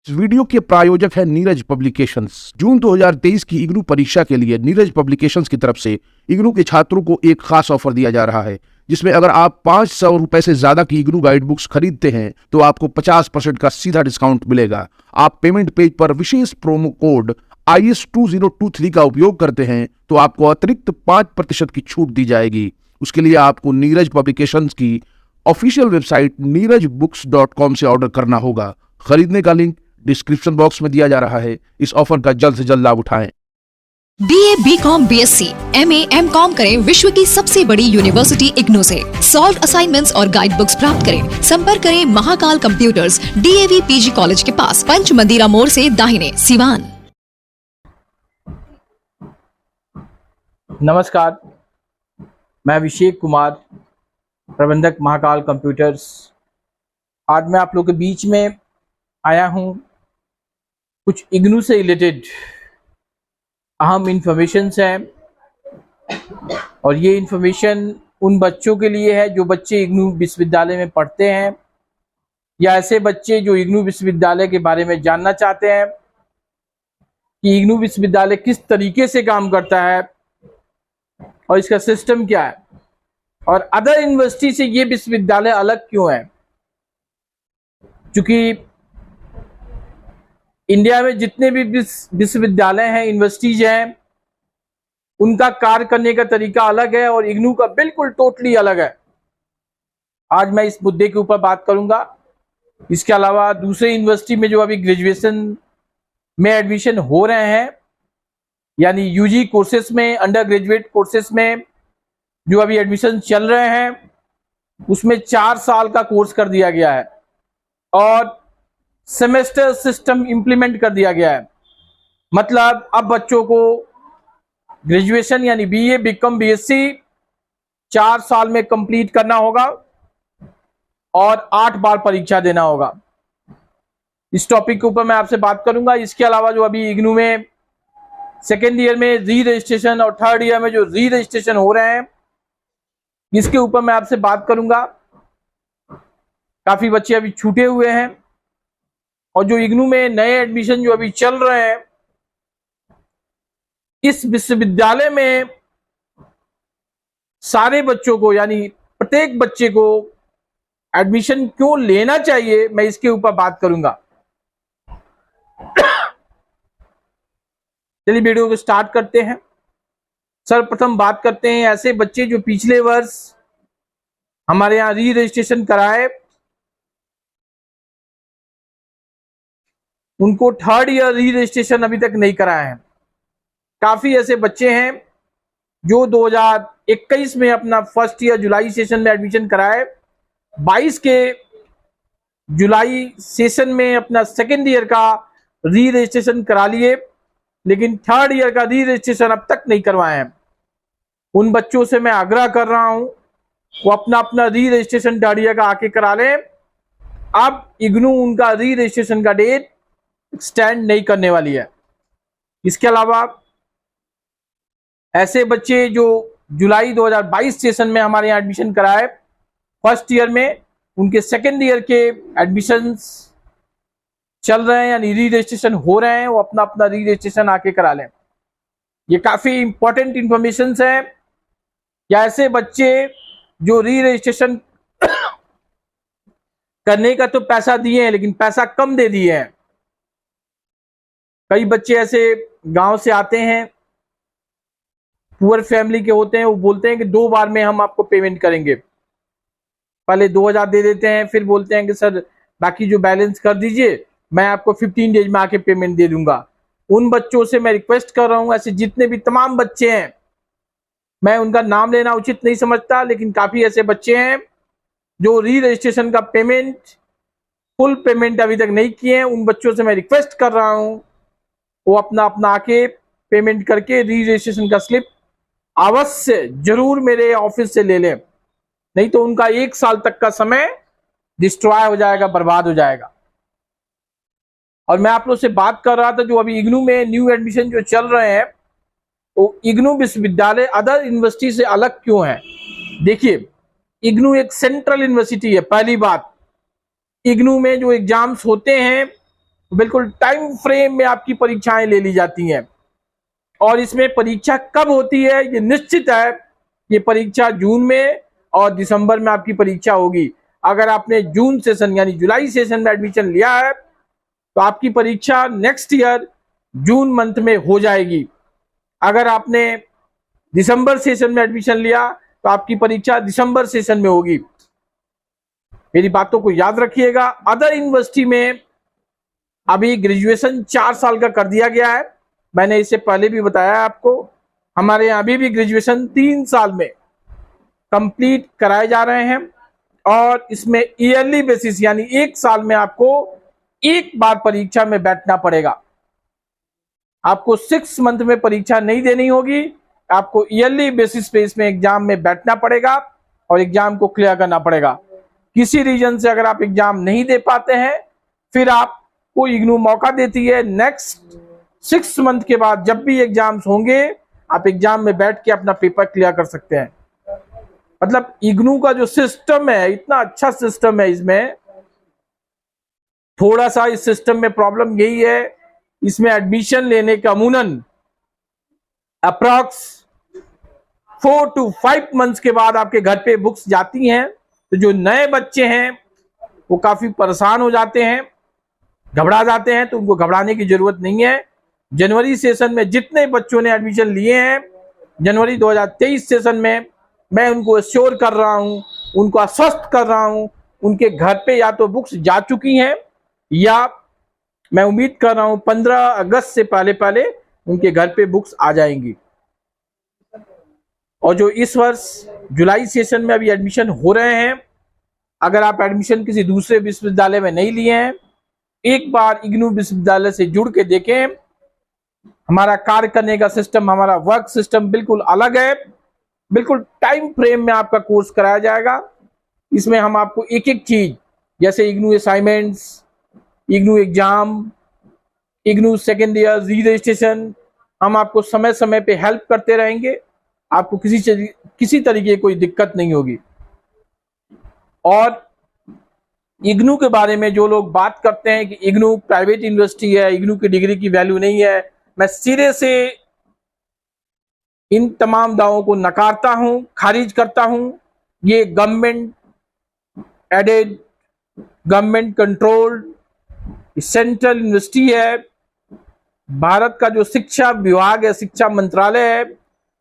इस वीडियो के प्रायोजक है नीरज पब्लिकेशंस। जून 2023 की इग्नू परीक्षा के लिए नीरज पब्लिकेशंस की तरफ से इग्नू के छात्रों को एक खास ऑफर दिया जा रहा है, जिसमें अगर आप 500 रुपए से ज्यादा की इग्नू गाइड बुक्स खरीदते हैं तो आपको 50% का सीधा डिस्काउंट मिलेगा। आप पेमेंट पेज पर विशेष प्रोमो कोड IS2023 का उपयोग करते हैं तो आपको अतिरिक्त 5% की छूट दी जाएगी। उसके लिए आपको नीरज पब्लिकेशंस की ऑफिशियल वेबसाइट neerajbooks.com से ऑर्डर करना होगा। खरीदने का लिंक डिस्क्रिप्शन बॉक्स में दिया जा रहा है। इस ऑफर का जल्द से जल्द लाभ उठाएं। BA, BCom, BSc, MA, MCom करें विश्व की सबसे बड़ी यूनिवर्सिटी इग्नू से। सॉल्व असाइनमेंट्स और गाइड बुक्स प्राप्त करें। संपर्क करें Mahakal computers, DAV PG college के पास, पंच मंदिरा मोड़ से दाहिने, सिवान। नमस्कार, मैं अभिषेक कुमार, प्रबंधक महाकाल कंप्यूटर्स। आज मैं आप लोग के बीच में आया हूं कुछ इग्नू से रिलेटेड अहम इंफॉर्मेशंस हैं, और ये इंफॉर्मेशन उन बच्चों के लिए है जो बच्चे इग्नू विश्वविद्यालय में पढ़ते हैं या ऐसे बच्चे जो इग्नू विश्वविद्यालय के बारे में जानना चाहते हैं कि इग्नू विश्वविद्यालय किस तरीके से काम करता है और इसका सिस्टम क्या है और अदर यूनिवर्सिटी से ये विश्वविद्यालय अलग क्यों है। क्योंकि इंडिया में जितने भी विश्वविद्यालय हैं, यूनिवर्सिटीज हैं, उनका कार्य करने का तरीका अलग है और इग्नू का बिल्कुल टोटली अलग है। आज मैं इस मुद्दे के ऊपर बात करूंगा। इसके अलावा दूसरे यूनिवर्सिटी में जो अभी ग्रेजुएशन में एडमिशन हो रहे हैं, यानी यूजी कोर्सेस में, अंडर ग्रेजुएट कोर्सेस में जो अभी एडमिशन चल रहे हैं, उसमें 4 साल का कोर्स कर दिया गया है और सेमेस्टर सिस्टम इंप्लीमेंट कर दिया गया है। मतलब अब बच्चों को ग्रेजुएशन यानी BA, BCom, BSc 4 साल में कंप्लीट करना होगा और 8 बार परीक्षा देना होगा। इस टॉपिक के ऊपर मैं आपसे बात करूंगा। इसके अलावा जो अभी इग्नू में सेकेंड ईयर में री रजिस्ट्रेशन और थर्ड ईयर में जो री रजिस्ट्रेशन हो रहे हैं, इसके ऊपर मैं आपसे बात करूंगा। काफी बच्चे अभी छूटे हुए हैं और जो इग्नू में नए एडमिशन जो अभी चल रहे हैं, इस विश्वविद्यालय में सारे बच्चों को यानी प्रत्येक बच्चे को एडमिशन क्यों लेना चाहिए, मैं इसके ऊपर बात करूंगा। चलिए वीडियो को स्टार्ट करते हैं। सर्वप्रथम बात करते हैं ऐसे बच्चे जो पिछले वर्ष हमारे यहाँ री रजिस्ट्रेशन कराए, उनको थर्ड ईयर री रजिस्ट्रेशन अभी तक नहीं कराए हैं। काफी ऐसे बच्चे हैं जो 2021 में अपना फर्स्ट ईयर जुलाई सेशन में एडमिशन कराए, 22 के जुलाई सेशन में अपना सेकेंड ईयर का री रजिस्ट्रेशन करा लिए, लेकिन थर्ड ईयर का री रजिस्ट्रेशन अब तक नहीं करवाए हैं। उन बच्चों से मैं आग्रह कर रहा हूं वो अपना री रजिस्ट्रेशन थर्ड ईयर का आके करा लें। अब इग्नू उनका री रजिस्ट्रेशन का डेट एक्सटेंड नहीं करने वाली है। इसके अलावा ऐसे बच्चे जो जुलाई 2022 सेशन में हमारे यहाँ एडमिशन कराए फर्स्ट ईयर में, उनके सेकेंड ईयर के एडमिशंस चल रहे हैं यानी री रजिस्ट्रेशन हो रहे हैं, वो अपना री रजिस्ट्रेशन आके करा लें। ये काफी इंपॉर्टेंट इंफॉर्मेशन है। या ऐसे बच्चे जो री रजिस्ट्रेशन करने का तो पैसा दिए हैं लेकिन पैसा कम दे दिए हैं। कई बच्चे ऐसे गांव से आते हैं, पुअर फैमिली के होते हैं, वो बोलते हैं कि 2 बार में हम आपको पेमेंट करेंगे। पहले 2000 दे देते हैं, फिर बोलते हैं कि सर बाकी जो बैलेंस कर दीजिए, मैं आपको 15 डेज में आके पेमेंट दे दूंगा। उन बच्चों से मैं रिक्वेस्ट कर रहा हूं, ऐसे जितने भी तमाम बच्चे हैं, मैं उनका नाम लेना उचित नहीं समझता, लेकिन काफी ऐसे बच्चे हैं जो री रजिस्ट्रेशन का पेमेंट, फुल पेमेंट अभी तक नहीं किए हैं। उन बच्चों से मैं रिक्वेस्ट कर रहा हूं वो अपना आके पेमेंट करके री रजिस्ट्रेशन का स्लिप अवश्य जरूर मेरे ऑफिस से ले लें, नहीं तो उनका 1 साल तक का समय डिस्ट्रॉय हो जाएगा, बर्बाद हो जाएगा। और मैं आप लोग से बात कर रहा था जो अभी इग्नू में न्यू एडमिशन जो चल रहे हैं, तो इग्नू विश्वविद्यालय अदर यूनिवर्सिटी से अलग क्यों है। देखिए, इग्नू एक सेंट्रल यूनिवर्सिटी है। पहली बात, इग्नू में जो एग्जाम्स होते हैं बिल्कुल टाइम फ्रेम में आपकी परीक्षाएं ले ली जाती हैं। और इसमें परीक्षा कब होती है ये निश्चित है। ये परीक्षा जून में और दिसंबर में आपकी परीक्षा होगी। अगर आपने जून सेशन यानी जुलाई सेशन में एडमिशन लिया है तो आपकी परीक्षा नेक्स्ट ईयर जून मंथ में हो जाएगी। अगर आपने दिसंबर सेशन में एडमिशन लिया तो आपकी परीक्षा दिसंबर सेशन में होगी। मेरी बातों को याद रखिएगा। अदर यूनिवर्सिटी में अभी ग्रेजुएशन 4 साल का कर दिया गया है। मैंने इससे पहले भी बताया आपको, हमारे यहाँ अभी भी ग्रेजुएशन 3 साल में कंप्लीट कराए जा रहे हैं। और इसमें ईयरली बेसिस यानी 1 साल में आपको एक बार परीक्षा में बैठना पड़ेगा। आपको 6 मंथ में परीक्षा नहीं देनी होगी, आपको ईयरली बेसिस पे इसमें एग्जाम में बैठना पड़ेगा और एग्जाम को क्लियर करना पड़ेगा। किसी रीजन से अगर आप एग्जाम नहीं दे पाते हैं फिर आपको इग्नू मौका देती है नेक्स्ट 6 मंथ के बाद जब भी एग्जाम्स होंगे आप एग्जाम में बैठ के अपना पेपर क्लियर कर सकते हैं। मतलब इग्नू का जो सिस्टम है इतना अच्छा सिस्टम है। इसमें थोड़ा सा इस सिस्टम में प्रॉब्लम यही है, इसमें एडमिशन लेने का अमूमन अप्रॉक्स 4 to 5 मंथ्स के बाद आपके घर पे बुक्स जाती हैं। तो जो नए बच्चे हैं वो काफी परेशान हो जाते हैं, घबरा जाते हैं। तो उनको घबराने की जरूरत नहीं है। जनवरी सेशन में जितने बच्चों ने एडमिशन लिए हैं जनवरी 2023 सेशन में, मैं उनको एश्योर कर रहा हूं, उनको आश्वस्त कर रहा हूं, उनके घर पे या तो बुक्स जा चुकी हैं या मैं उम्मीद कर रहा हूं 15 अगस्त से पहले उनके घर पे बुक्स आ जाएंगी। और जो इस वर्ष जुलाई सेशन में अभी एडमिशन हो रहे हैं, अगर आप एडमिशन किसी दूसरे विश्वविद्यालय में नहीं लिए हैं, एक बार इग्नू विश्वविद्यालय से जुड़ के देखें। हमारा कार्य करने का सिस्टम, हमारा वर्क सिस्टम बिल्कुल अलग है। बिल्कुल टाइम फ्रेम में आपका कोर्स कराया जाएगा। इसमें हम आपको एक एक चीज जैसे IGNOU assignments, IGNOU exam, IGNOU second year री रजिस्ट्रेशन, हम आपको समय समय पे हेल्प करते रहेंगे। आपको किसी तरीके की कोई दिक्कत नहीं होगी। और इग्नू के बारे में जो लोग बात करते हैं कि इग्नू प्राइवेट यूनिवर्सिटी है, इग्नू की डिग्री की वैल्यू नहीं है, मैं सिरे से इन तमाम दावों को नकारता हूं, खारिज करता हूं। ये government aided, government controlled central university है। भारत का जो शिक्षा विभाग है, शिक्षा मंत्रालय है,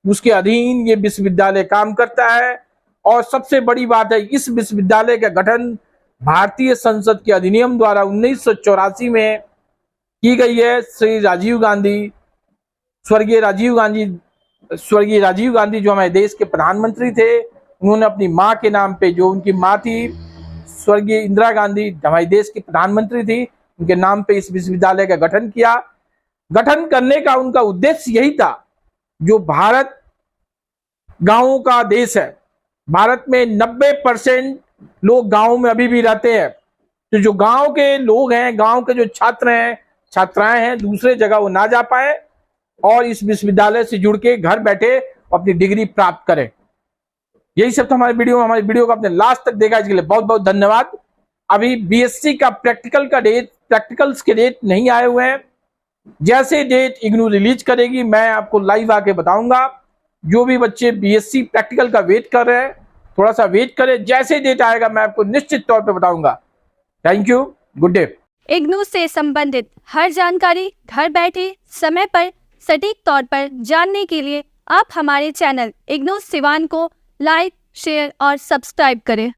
उसके अधीन ये विश्वविद्यालय काम करता है। और सबसे बड़ी बात है, इस विश्वविद्यालय का गठन भारतीय संसद के अधिनियम द्वारा 1984 में की गई है। स्वर्गीय राजीव गांधी जो हमारे देश के प्रधानमंत्री थे, उन्होंने अपनी माँ के नाम पे, जो उनकी माँ थी स्वर्गीय इंदिरा गांधी, हमारे देश की प्रधानमंत्री थी, उनके नाम पे इस विश्वविद्यालय का गठन किया। गठन करने का उनका उद्देश्य यही था, जो भारत गांवों का देश है, भारत में 90% लोग गांव में अभी भी रहते हैं। तो जो गांव के लोग हैं, गांव के जो छात्र हैं, छात्राएं हैं, दूसरे जगह वो ना जा पाए और इस विश्वविद्यालय से जुड़ के घर बैठे अपनी डिग्री प्राप्त करें। यही सब था हमारे वीडियो को आपने लास्ट तक देखा, इसके लिए बहुत बहुत धन्यवाद। अभी बीएससी का प्रैक्टिकल्स के डेट नहीं आए हुए हैं। जैसे डेट इग्नू रिलीज करेगी मैं आपको लाइव आके बताऊंगा। जो भी बच्चे बीएससी प्रैक्टिकल का वेट कर रहे हैं थोड़ा सा वेट करें, जैसे डेट आएगा मैं आपको निश्चित तौर पे बताऊंगा। Thank you, good day. IGNOU से संबंधित हर जानकारी घर बैठे समय पर सटीक तौर पर जानने के लिए आप हमारे चैनल इग्नू सिवान को लाइक, शेयर और सब्सक्राइब करें।